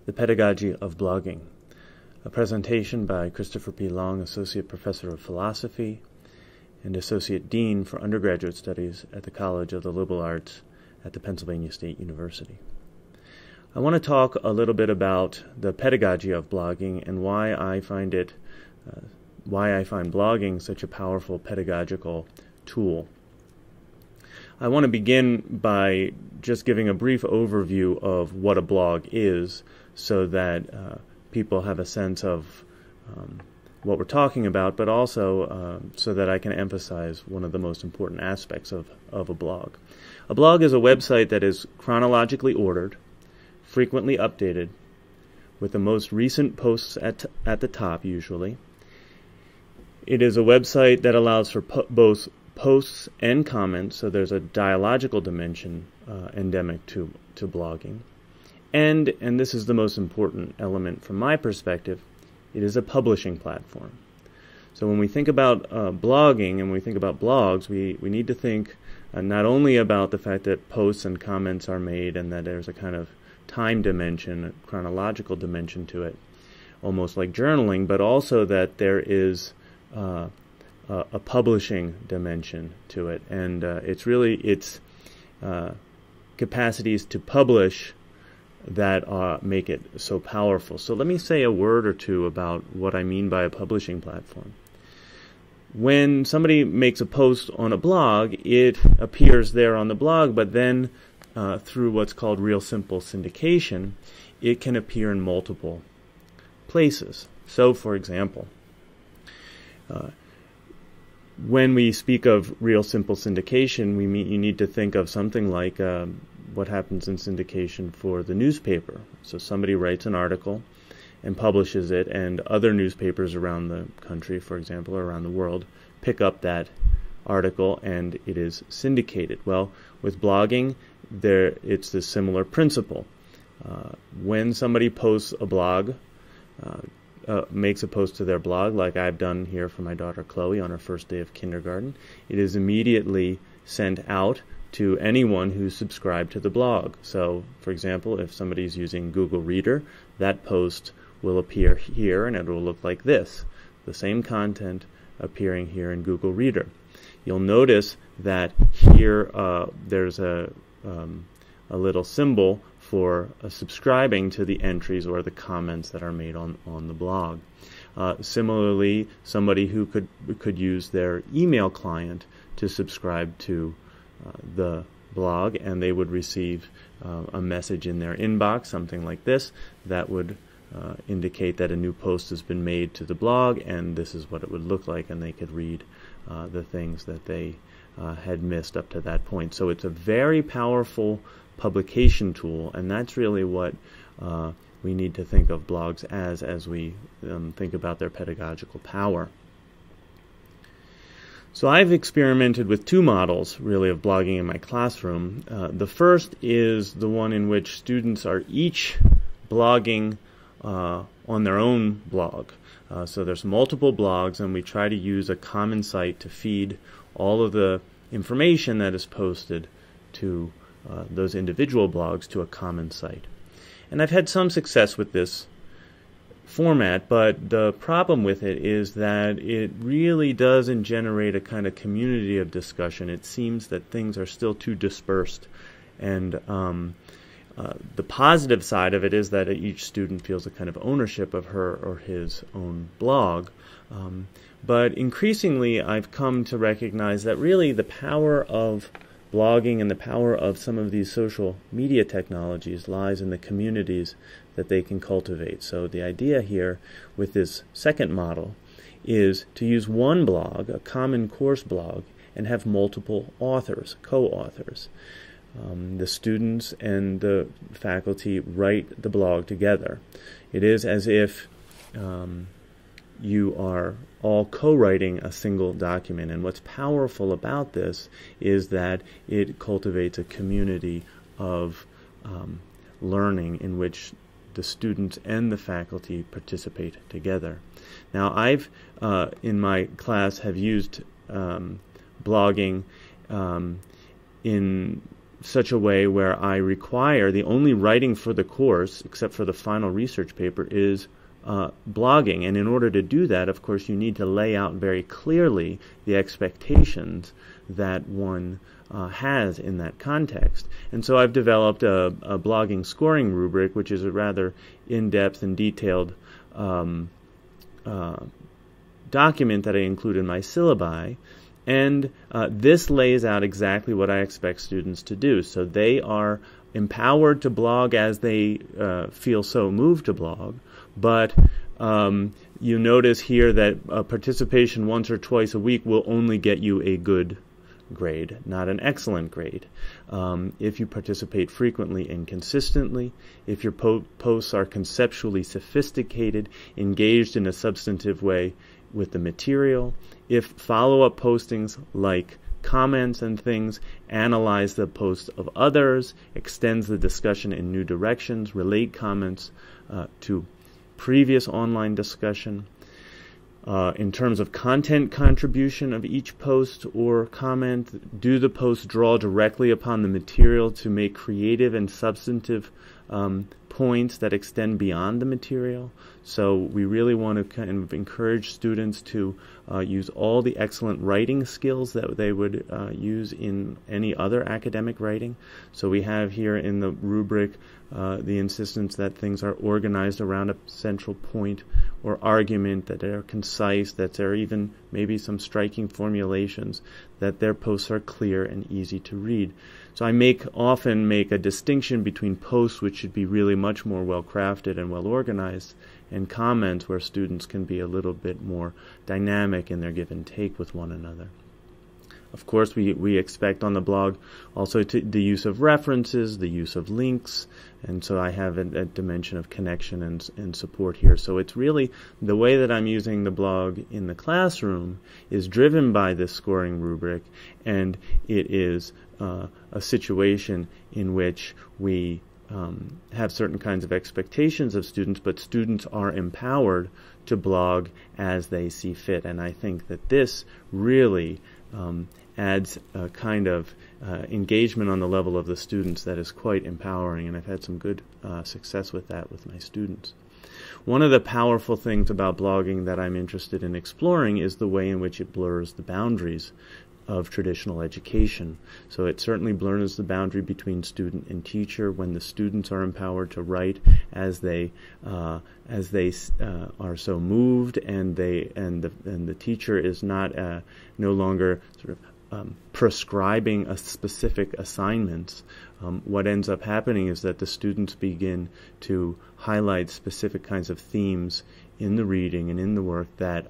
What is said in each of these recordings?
The Pedagogy of Blogging, a presentation by Christopher P. Long, Associate Professor of Philosophy and Associate Dean for Undergraduate Studies at the College of the Liberal Arts at the Pennsylvania State University. I want to talk a little bit about the pedagogy of blogging and why I find blogging such a powerful pedagogical tool. I want to begin by just giving a brief overview of what a blog is so that people have a sense of what we're talking about, but also so that I can emphasize one of the most important aspects of a blog. A blog is a website that is chronologically ordered, frequently updated, with the most recent posts at the top usually. It is a website that allows for both posts and comments, so there's a dialogical dimension endemic to blogging. And this is the most important element from my perspective, it is a publishing platform. So when we think about blogging and we think about blogs, we need to think not only about the fact that posts and comments are made and that there's a kind of time dimension, a chronological dimension to it, almost like journaling, but also that there is a publishing dimension to it, and it's really its capacities to publish that make it so powerful. So let me say a word or two about what I mean by a publishing platform. When somebody makes a post on a blog, it appears there on the blog, but then through what's called real simple syndication, it can appear in multiple places. So for example, when we speak of real simple syndication, you need to think of something like what happens in syndication for the newspaper. So somebody writes an article and publishes it, and other newspapers around the country, for example, or around the world, pick up that article and it is syndicated. Well, with blogging, it's the similar principle. When somebody posts a blog, makes a post to their blog, like I've done here for my daughter Chloe on her first day of kindergarten, it is immediately sent out to anyone who's subscribed to the blog. So, for example, if somebody's using Google Reader, that post will appear here and it will look like this, the same content appearing here in Google Reader. You'll notice that here there's a little symbol for subscribing to the entries or the comments that are made on the blog. Similarly, somebody who could use their email client to subscribe to the blog, and they would receive a message in their inbox, something like this, that would indicate that a new post has been made to the blog, and this is what it would look like, and they could read the things that they had missed up to that point. So it's a very powerful publication tool, and that's really what we need to think of blogs as we think about their pedagogical power. So I've experimented with two models really of blogging in my classroom. The first is the one in which students are each blogging on their own blog. So there's multiple blogs, and we try to use a common site to feed all of the information that is posted to those individual blogs to a common site. And I've had some success with this format, but the problem with it is that it really doesn't generate a kind of community of discussion. It seems that things are still too dispersed, and the positive side of it is that each student feels a kind of ownership of her or his own blog. But increasingly I've come to recognize that really the power of blogging and the power of some of these social media technologies lies in the communities that they can cultivate. So the idea here with this second model is to use one blog, a common course blog, and have multiple authors, co-authors. The students and the faculty write the blog together. It is as if you are all co-writing a single document, and what's powerful about this is that it cultivates a community of learning in which the students and the faculty participate together. Now I've in my class have used blogging in such a way where I require the only writing for the course, except for the final research paper, is blogging. And in order to do that, of course, you need to lay out very clearly the expectations that one has in that context. And so I've developed a blogging scoring rubric, which is a rather in-depth and detailed document that I include in my syllabi. And this lays out exactly what I expect students to do. So they are empowered to blog as they feel so moved to blog, but you notice here that participation once or twice a week will only get you a good grade, not an excellent grade. If you participate frequently and consistently, if your posts are conceptually sophisticated, engaged in a substantive way with the material, if follow-up postings like comments and things analyze the posts of others, extends the discussion in new directions, relate comments to previous online discussion. In terms of content contribution of each post or comment, do the posts draw directly upon the material to make creative and substantive points that extend beyond the material? So we really want to kind of encourage students to use all the excellent writing skills that they would use in any other academic writing. So we have here in the rubric the insistence that things are organized around a central point or argument, that they are concise, that there are even maybe some striking formulations, that their posts are clear and easy to read. So I often make a distinction between posts, which should be really much more well-crafted and well-organized, and comments where students can be a little bit more dynamic in their give and take with one another. Of course, we expect on the blog also the use of references, the use of links, and so I have a dimension of connection and support here. So it's really the way that I'm using the blog in the classroom is driven by this scoring rubric, and it is a situation in which we have certain kinds of expectations of students, but students are empowered to blog as they see fit. And I think that this really adds a kind of engagement on the level of the students that is quite empowering, and I've had some good success with that with my students. One of the powerful things about blogging that I'm interested in exploring is the way in which it blurs the boundaries of traditional education. So it certainly blurs the boundary between student and teacher when the students are empowered to write as they are so moved, and the teacher is no longer sort of prescribing a specific assignments. What ends up happening is that the students begin to highlight specific kinds of themes in the reading and in the work that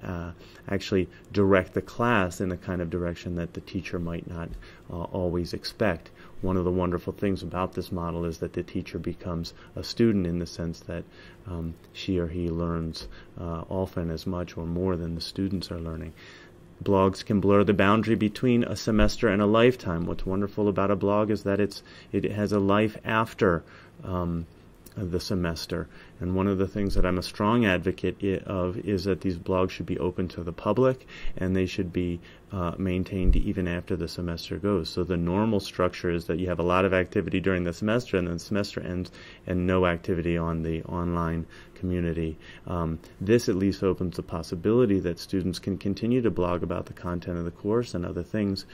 actually direct the class in a kind of direction that the teacher might not always expect. One of the wonderful things about this model is that the teacher becomes a student in the sense that she or he learns often as much or more than the students are learning. Blogs can blur the boundary between a semester and a lifetime. What's wonderful about a blog is that it has a life after the semester. And one of the things that I'm a strong advocate of is that these blogs should be open to the public, and they should be maintained even after the semester goes. So the normal structure is that you have a lot of activity during the semester, and then the semester ends and no activity on the online community. This at least opens the possibility that students can continue to blog about the content of the course and other things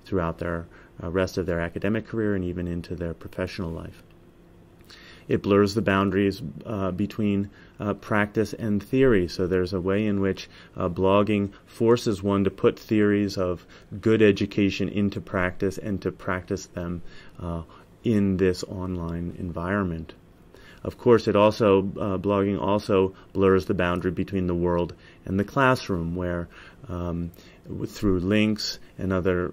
throughout their rest of their academic career and even into their professional life. It blurs the boundaries between practice and theory. So there's a way in which blogging forces one to put theories of good education into practice and to practice them in this online environment. Of course, blogging also blurs the boundary between the world and the classroom, where through links and other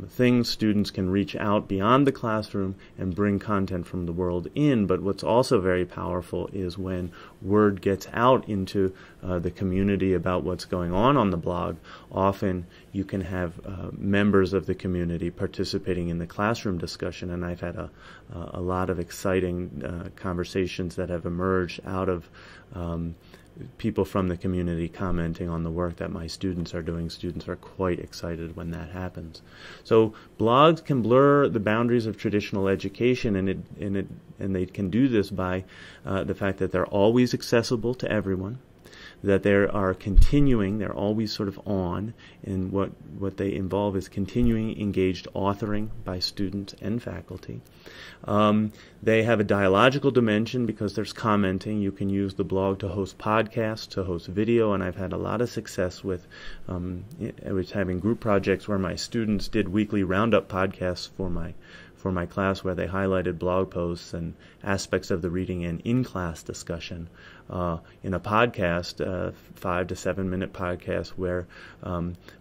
things, students can reach out beyond the classroom and bring content from the world in. But what's also very powerful is when word gets out into the community about what's going on the blog. Often you can have members of the community participating in the classroom discussion, and I've had a lot of exciting conversations that have emerged out of people from the community commenting on the work that my students are doing. Students are quite excited when that happens. So blogs can blur the boundaries of traditional education, and they can do this by the fact that they're always accessible to everyone, that they are continuing, they're always sort of on, and what they involve is continuing engaged authoring by students and faculty. They have a dialogical dimension because there's commenting. You can use the blog to host podcasts, to host video, and I've had a lot of success with having group projects where my students did weekly roundup podcasts for my class, where they highlighted blog posts and aspects of the reading and in-class discussion in a podcast, 5 to 7 minute podcast, where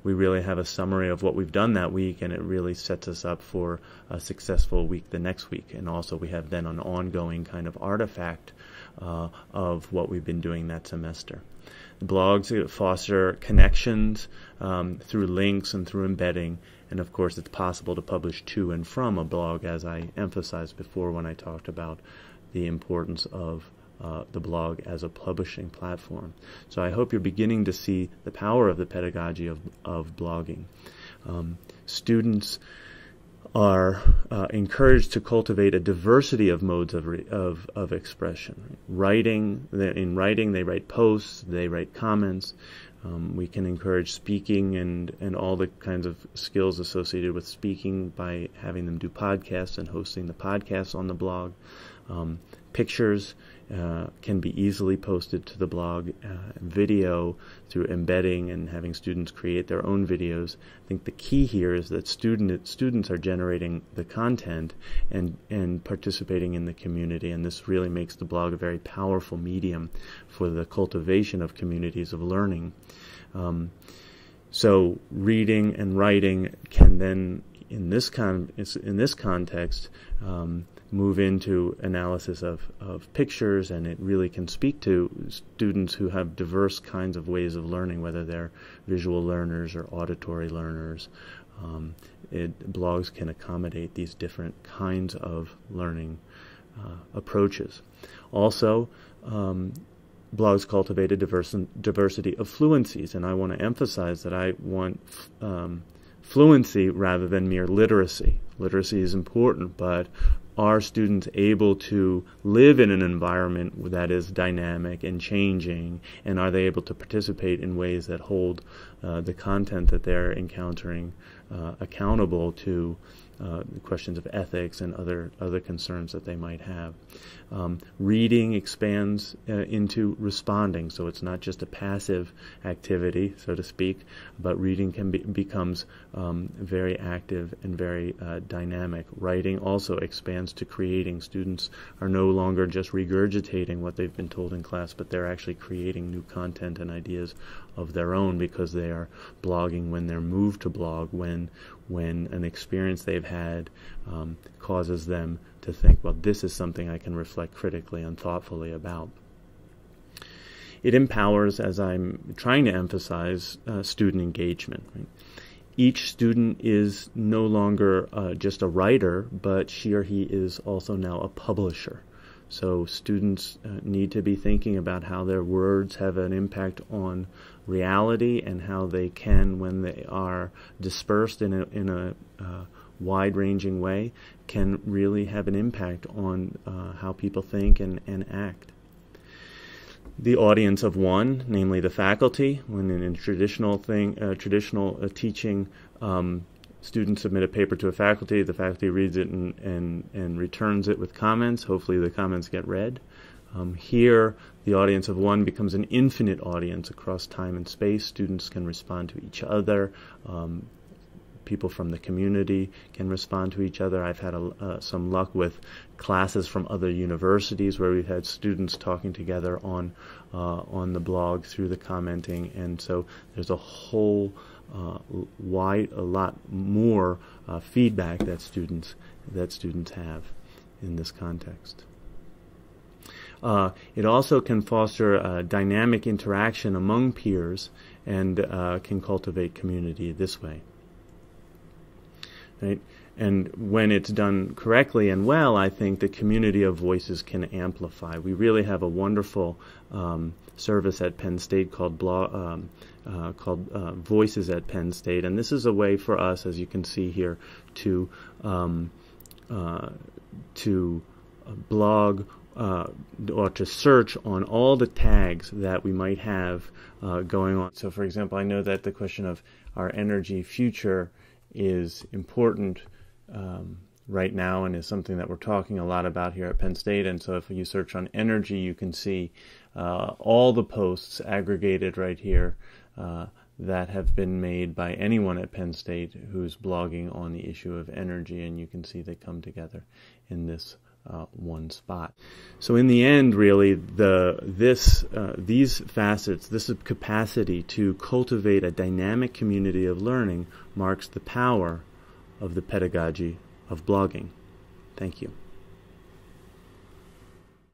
we really have a summary of what we've done that week, and it really sets us up for a successful week the next week. And also we have then an ongoing kind of artifact of what we've been doing that semester. Blogs foster connections through links and through embedding. And of course, it's possible to publish to and from a blog, as I emphasized before when I talked about the importance of the blog as a publishing platform. So I hope you're beginning to see the power of the pedagogy of blogging. Students are encouraged to cultivate a diversity of modes of expression. In writing, they write posts, they write comments. We can encourage speaking and all the kinds of skills associated with speaking by having them do podcasts and hosting the podcasts on the blog. Pictures can be easily posted to the blog. Video through embedding and having students create their own videos. I think the key here is that students are generating the content and participating in the community, and this really makes the blog a very powerful medium for the cultivation of communities of learning. So reading and writing can then, in this context, move into analysis of pictures, and it really can speak to students who have diverse kinds of ways of learning, whether they're visual learners or auditory learners. Blogs can accommodate these different kinds of learning approaches. Also, blogs cultivate a diversity of fluencies, and I want to emphasize that I want fluency rather than mere literacy. Literacy is important, but are students able to live in an environment that is dynamic and changing, and are they able to participate in ways that hold the content that they're encountering accountable to questions of ethics and other concerns that they might have. Reading expands into responding, so it's not just a passive activity, so to speak, but reading becomes very active and very dynamic. Writing also expands to creating. Students are no longer just regurgitating what they've been told in class, but they're actually creating new content and ideas of their own because they are blogging when they're moved to blog, when an experience they've had causes them to think, well, this is something I can reflect critically and thoughtfully about. It empowers, as I'm trying to emphasize, student engagement. Right? Each student is no longer just a writer, but she or he is also now a publisher. So students need to be thinking about how their words have an impact on reality, and how they can, when they are dispersed in a wide-ranging way, can really have an impact on how people think and act. The audience of one, namely the faculty, when in traditional teaching, students submit a paper to a faculty, the faculty reads it and returns it with comments. Hopefully the comments get read. Here, the audience of one becomes an infinite audience across time and space. Students can respond to each other. People from the community can respond to each other. I've had some luck with classes from other universities where we've had students talking together on the blog through the commenting, and so there's a whole a lot more feedback that students have in this context. It also can foster dynamic interaction among peers and can cultivate community this way. Right? And when it's done correctly and well, I think the community of voices can amplify. We really have a wonderful service at Penn State called Voices at Penn State, and this is a way for us, as you can see here, to blog or to search on all the tags that we might have going on. So, for example, I know that the question of our energy future is important right now and is something that we're talking a lot about here at Penn State. And so if you search on energy, you can see all the posts aggregated right here that have been made by anyone at Penn State who's blogging on the issue of energy, and you can see they come together in this one spot. So in the end, really, these facets, this capacity to cultivate a dynamic community of learning marks the power of the pedagogy of blogging. Thank you.